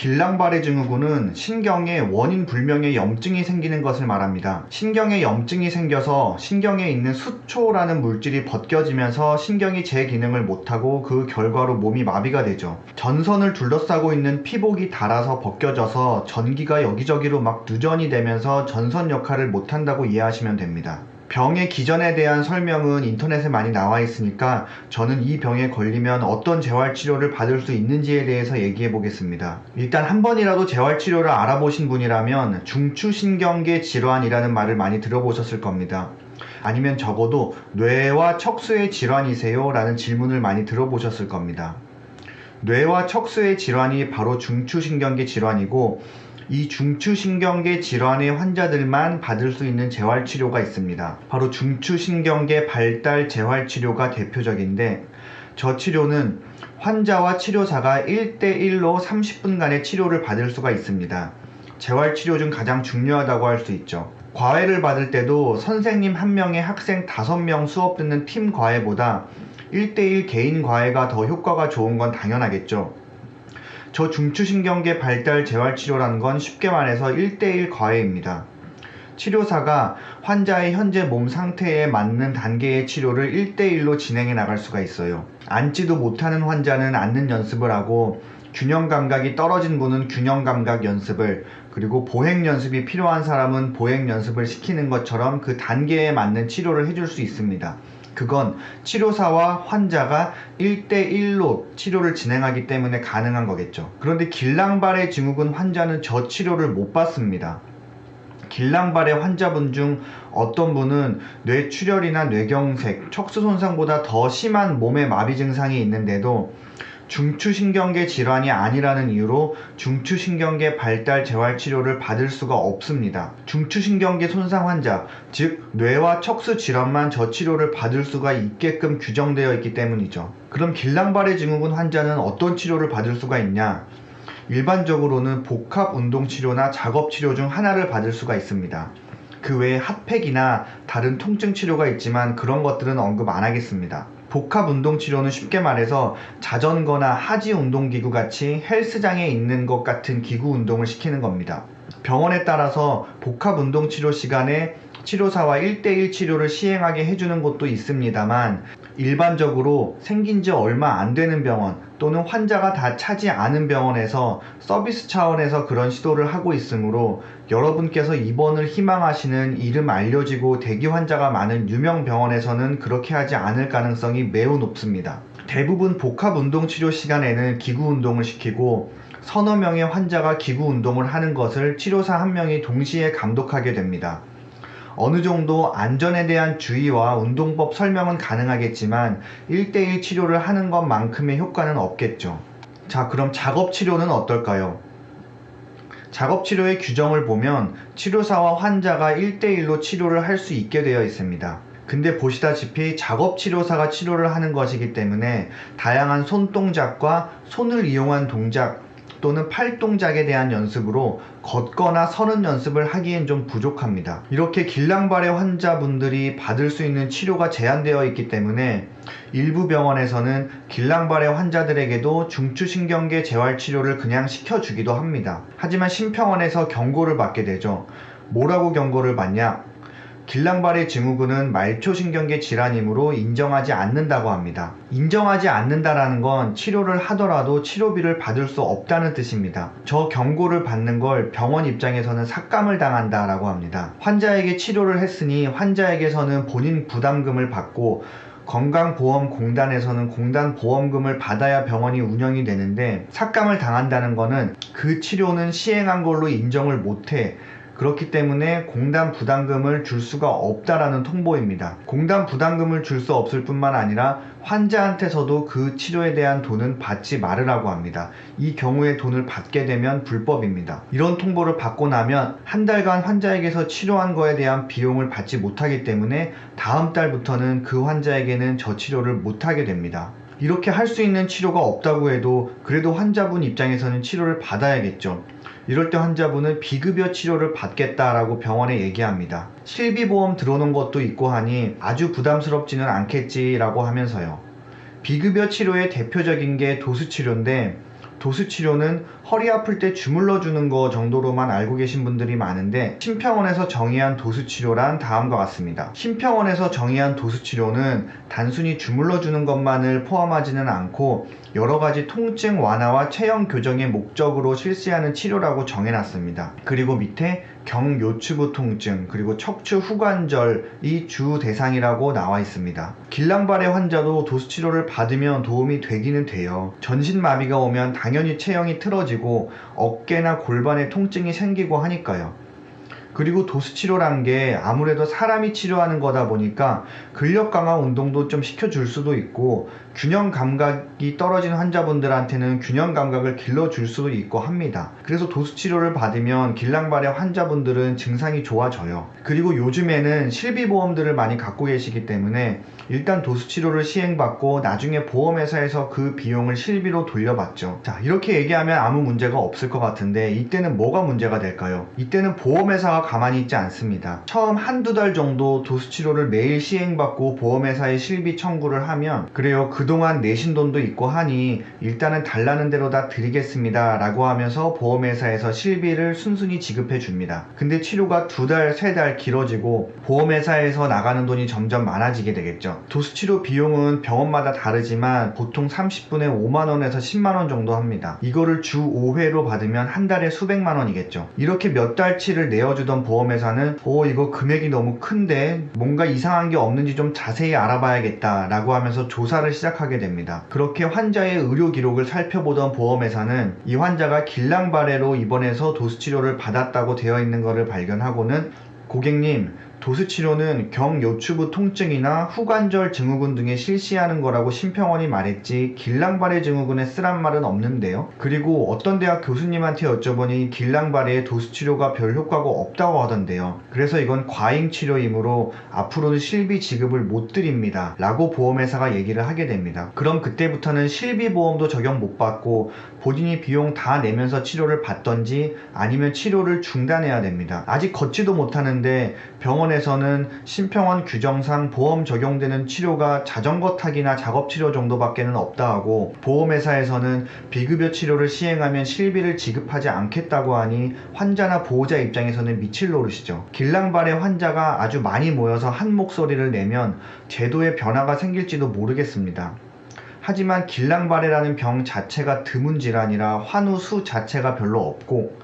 길랑바레 증후군은 신경에 원인 불명의 염증이 생기는 것을 말합니다. 신경에 염증이 생겨서 신경에 있는 수초라는 물질이 벗겨지면서 신경이 제 기능을 못하고 그 결과로 몸이 마비가 되죠. 전선을 둘러싸고 있는 피복이 닳아서 벗겨져서 전기가 여기저기로 막 누전이 되면서 전선 역할을 못한다고 이해하시면 됩니다. 병의 기전에 대한 설명은 인터넷에 많이 나와 있으니까 저는 이 병에 걸리면 어떤 재활치료를 받을 수 있는지에 대해서 얘기해 보겠습니다. 일단 한 번이라도 재활치료를 알아보신 분이라면 중추신경계 질환이라는 말을 많이 들어보셨을 겁니다. 아니면 적어도 뇌와 척수의 질환이세요? 라는 질문을 많이 들어보셨을 겁니다. 뇌와 척수의 질환이 바로 중추신경계 질환이고, 이 중추신경계 질환의 환자들만 받을 수 있는 재활치료가 있습니다. 바로 중추신경계 발달 재활치료가 대표적인데, 저 치료는 환자와 치료사가 1대1로 30분간의 치료를 받을 수가 있습니다. 재활치료 중 가장 중요하다고 할 수 있죠. 과외를 받을 때도 선생님 1명에 학생 5명 수업 듣는 팀 과외보다 1대1 개인 과외가 더 효과가 좋은 건 당연하겠죠. 저 중추신경계 발달 재활치료라는 건 쉽게 말해서 1대1 과외입니다. 치료사가 환자의 현재 몸 상태에 맞는 단계의 치료를 1대1로 진행해 나갈 수가 있어요. 앉지도 못하는 환자는 앉는 연습을 하고, 균형 감각이 떨어진 분은 균형 감각 연습을, 그리고 보행 연습이 필요한 사람은 보행 연습을 시키는 것처럼 그 단계에 맞는 치료를 해줄 수 있습니다. 그건 치료사와 환자가 1대1로 치료를 진행하기 때문에 가능한 거겠죠. 그런데 길랑바레 증후군 환자는 저 치료를 못 받습니다. 길랑바레 환자분 중 어떤 분은 뇌출혈이나 뇌경색, 척수 손상보다 더 심한 몸의 마비 증상이 있는데도 중추신경계 질환이 아니라는 이유로 중추신경계 발달 재활치료를 받을 수가 없습니다. 중추신경계 손상 환자, 즉 뇌와 척수 질환만 저 치료를 받을 수가 있게끔 규정되어 있기 때문이죠. 그럼 길랑바레 증후군 환자는 어떤 치료를 받을 수가 있냐? 일반적으로는 복합운동치료나 작업치료 중 하나를 받을 수가 있습니다. 그 외에 핫팩이나 다른 통증 치료가 있지만 그런 것들은 언급 안 하겠습니다. 복합운동치료는 쉽게 말해서 자전거나 하지 운동기구 같이 헬스장에 있는 것 같은 기구 운동을 시키는 겁니다. 병원에 따라서 복합운동치료 시간에 치료사와 1대1 치료를 시행하게 해주는 곳도 있습니다만, 일반적으로 생긴 지 얼마 안 되는 병원 또는 환자가 다 차지 않은 병원에서 서비스 차원에서 그런 시도를 하고 있으므로 여러분께서 입원을 희망하시는 이름 알려지고 대기 환자가 많은 유명 병원에서는 그렇게 하지 않을 가능성이 매우 높습니다. 대부분 복합운동치료 시간에는 기구 운동을 시키고 서너 명의 환자가 기구 운동을 하는 것을 치료사 1명이 동시에 감독하게 됩니다. 어느 정도 안전에 대한 주의와 운동법 설명은 가능하겠지만 1대1 치료를 하는 것만큼의 효과는 없겠죠. 자, 그럼 작업치료는 어떨까요? 작업치료의 규정을 보면 치료사와 환자가 1대1로 치료를 할 수 있게 되어 있습니다. 근데 보시다시피 작업치료사가 치료를 하는 것이기 때문에 다양한 손동작과 손을 이용한 동작 또는 팔 동작에 대한 연습으로 걷거나 서는 연습을 하기엔 좀 부족합니다. 이렇게 길랑바레 환자분들이 받을 수 있는 치료가 제한되어 있기 때문에 일부 병원에서는 길랑바레 환자들에게도 중추신경계 재활치료를 그냥 시켜주기도 합니다. 하지만 심평원에서 경고를 받게 되죠. 뭐라고 경고를 받냐? 길랑바레 증후군은 말초신경계 질환이므로 인정하지 않는다고 합니다. 인정하지 않는다라는 건 치료를 하더라도 치료비를 받을 수 없다는 뜻입니다. 저 경고를 받는 걸 병원 입장에서는 삭감을 당한다라고 합니다. 환자에게 치료를 했으니 환자에게서는 본인 부담금을 받고 건강보험공단에서는 공단 보험금을 받아야 병원이 운영이 되는데, 삭감을 당한다는 거는 그 치료는 시행한 걸로 인정을 못해. 그렇기 때문에 공단 부담금을 줄 수가 없다라는 통보입니다. 공단 부담금을 줄 수 없을 뿐만 아니라 환자한테서도 그 치료에 대한 돈은 받지 말으라고 합니다. 이 경우에 돈을 받게 되면 불법입니다. 이런 통보를 받고 나면 한 달간 환자에게서 치료한 거에 대한 비용을 받지 못하기 때문에 다음 달부터는 그 환자에게는 저 치료를 못하게 됩니다. 이렇게 할 수 있는 치료가 없다고 해도 그래도 환자분 입장에서는 치료를 받아야겠죠. 이럴 때 환자분은 비급여 치료를 받겠다라고 병원에 얘기합니다. 실비보험 들어오는 것도 있고 하니 아주 부담스럽지는 않겠지라고 하면서요. 비급여 치료의 대표적인 게 도수치료인데, 도수 치료는 허리 아플 때 주물러 주는 거 정도로만 알고 계신 분들이 많은데, 심평원에서 정의한 도수 치료란 다음과 같습니다. 심평원에서 정의한 도수 치료는 단순히 주물러 주는 것만을 포함하지는 않고 여러 가지 통증 완화와 체형 교정의 목적으로 실시하는 치료라고 정해놨습니다. 그리고 밑에 경요추부 통증, 그리고 척추 후관절이 주 대상이라고 나와 있습니다. 길랑발해 환자도 도수 치료를 받으면 도움이 되기는 돼요. 전신마비가 오면 당연히 체형이 틀어지고 어깨나 골반에 통증이 생기고 하니까요. 그리고 도수치료란 게 아무래도 사람이 치료하는 거다 보니까 근력 강화 운동도 좀 시켜줄 수도 있고, 균형 감각이 떨어진 환자분들한테는 균형 감각을 길러줄 수도 있고 합니다. 그래서 도수치료를 받으면 길랑발해 환자분들은 증상이 좋아져요. 그리고 요즘에는 실비보험들을 많이 갖고 계시기 때문에 일단 도수치료를 시행받고 나중에 보험회사에서 그 비용을 실비로 돌려받죠. 자, 이렇게 얘기하면 아무 문제가 없을 것 같은데, 이때는 뭐가 문제가 될까요? 이때는 보험회사가 가만히 있지 않습니다. 처음 한두 달 정도 도수치료를 매일 시행받고 보험회사에 실비 청구를 하면, 그래요, 그동안 내신 돈도 있고 하니 일단은 달라는 대로 다 드리겠습니다 라고 하면서 보험회사에서 실비를 순순히 지급해 줍니다. 근데 치료가 2달, 3달 길어지고 보험회사에서 나가는 돈이 점점 많아지게 되겠죠. 도수치료 비용은 병원마다 다르지만 보통 30분에 5만원에서 10만원 정도 합니다. 이거를 주 5회로 받으면 한 달에 수백만 원이겠죠. 이렇게 몇 달치를 내어주던 보험회사는 이거 금액이 너무 큰데 뭔가 이상한 게 없는지 좀 자세히 알아봐야겠다 라고 하면서 조사를 시작하게 됩니다. 그렇게 환자의 의료 기록을 살펴보던 보험회사는 이 환자가 길랑발해로 입원해서 도수치료를 받았다고 되어 있는 것을 발견하고는, 고객님, 도수치료는 경요추부 통증이나 후관절 증후군 등에 실시하는 거라고 심평원이 말했지 길랑발해 증후군에 쓰란 말은 없는데요. 그리고 어떤 대학 교수님한테 여쭤보니 길랑발해에 도수치료가 별 효과가 없다고 하던데요. 그래서 이건 과잉치료이므로 앞으로는 실비 지급을 못 드립니다 라고 보험회사가 얘기를 하게 됩니다. 그럼 그때부터는 실비보험도 적용 못 받고 본인이 비용 다 내면서 치료를 받던지 아니면 치료를 중단해야 됩니다. 아직 걷지도 못하는데 병원에서는 심평원 규정상 보험 적용되는 치료가 자전거 타기나 작업치료 정도밖에는 없다 하고, 보험회사에서는 비급여 치료를 시행하면 실비를 지급하지 않겠다고 하니 환자나 보호자 입장에서는 미칠 노릇이죠. 길랑발해 환자가 아주 많이 모여서 한 목소리를 내면 제도에 변화가 생길지도 모르겠습니다. 하지만 길랑발해라는 병 자체가 드문 질환이라 환우 수 자체가 별로 없고,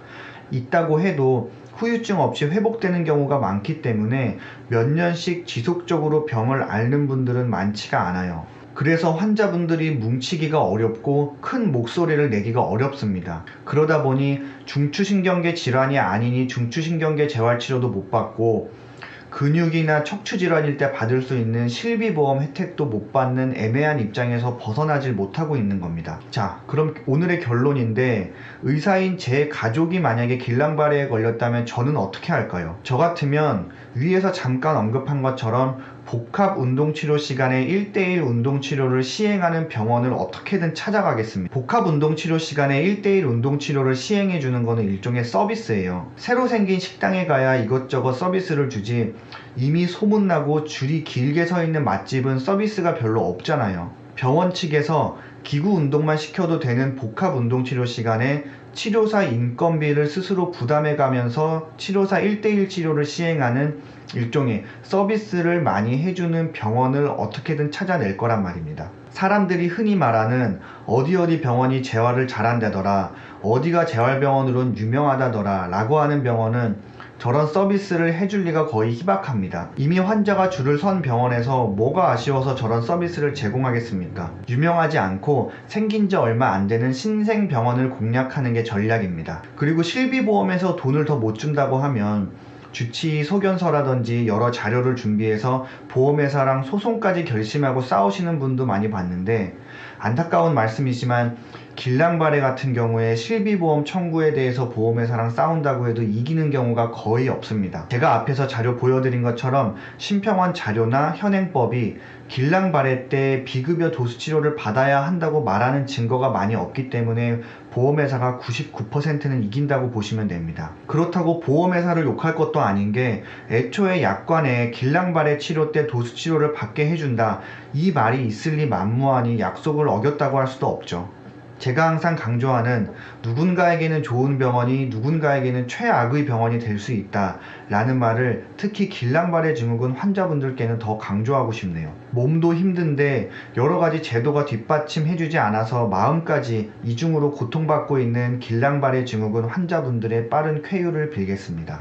있다고 해도 후유증 없이 회복되는 경우가 많기 때문에 몇 년씩 지속적으로 병을 앓는 분들은 많지가 않아요. 그래서 환자분들이 뭉치기가 어렵고 큰 목소리를 내기가 어렵습니다. 그러다 보니 중추신경계 질환이 아니니 중추신경계 재활치료도 못 받고, 근육이나 척추질환일 때 받을 수 있는 실비보험 혜택도 못 받는 애매한 입장에서 벗어나질 못하고 있는 겁니다. 자, 그럼 오늘의 결론인데, 의사인 제 가족이 만약에 길랑발해에 걸렸다면 저는 어떻게 할까요? 저 같으면 위에서 잠깐 언급한 것처럼 복합 운동치료 시간에 1:1 운동치료를 시행하는 병원을 어떻게든 찾아가겠습니다. 복합 운동치료 시간에 1:1 운동치료를 시행해주는 것은 일종의 서비스예요. 새로 생긴 식당에 가야 이것저것 서비스를 주지, 이미 소문나고 줄이 길게 서 있는 맛집은 서비스가 별로 없잖아요. 병원 측에서 기구 운동만 시켜도 되는 복합 운동치료 시간에 치료사 인건비를 스스로 부담해가면서 치료사 1:1 치료를 시행하는 일종의 서비스를 많이 해주는 병원을 어떻게든 찾아낼 거란 말입니다. 사람들이 흔히 말하는 어디 병원이 재활을 잘한다더라, 어디가 재활병원으로는 유명하다더라 라고 하는 병원은 저런 서비스를 해줄 리가 거의 희박합니다. 이미 환자가 줄을 선 병원에서 뭐가 아쉬워서 저런 서비스를 제공하겠습니까? 유명하지 않고 생긴 지 얼마 안 되는 신생 병원을 공략하는 게 전략입니다. 그리고 실비보험에서 돈을 더 못 준다고 하면 주치의 소견서라든지 여러 자료를 준비해서 보험회사랑 소송까지 결심하고 싸우시는 분도 많이 봤는데, 안타까운 말씀이지만 길랑발해 같은 경우에 실비보험 청구에 대해서 보험회사랑 싸운다고 해도 이기는 경우가 거의 없습니다. 제가 앞에서 자료 보여드린 것처럼 심평원 자료나 현행법이 길랑발해 때 비급여 도수치료를 받아야 한다고 말하는 증거가 많이 없기 때문에 보험회사가 99%는 이긴다고 보시면 됩니다. 그렇다고 보험회사를 욕할 것도 아닌 게, 애초에 약관에 길랑발해 치료 때 도수치료를 받게 해준다 이 말이 있을 리 만무하니 약속을 어겼다고 할 수도 없죠. 제가 항상 강조하는 누군가에게는 좋은 병원이 누군가에게는 최악의 병원이 될 수 있다 라는 말을 특히 길랑발해 증후군 환자분들께는 더 강조하고 싶네요. 몸도 힘든데 여러 가지 제도가 뒷받침해주지 않아서 마음까지 이중으로 고통받고 있는 길랑발해 증후군 환자분들의 빠른 쾌유를 빌겠습니다.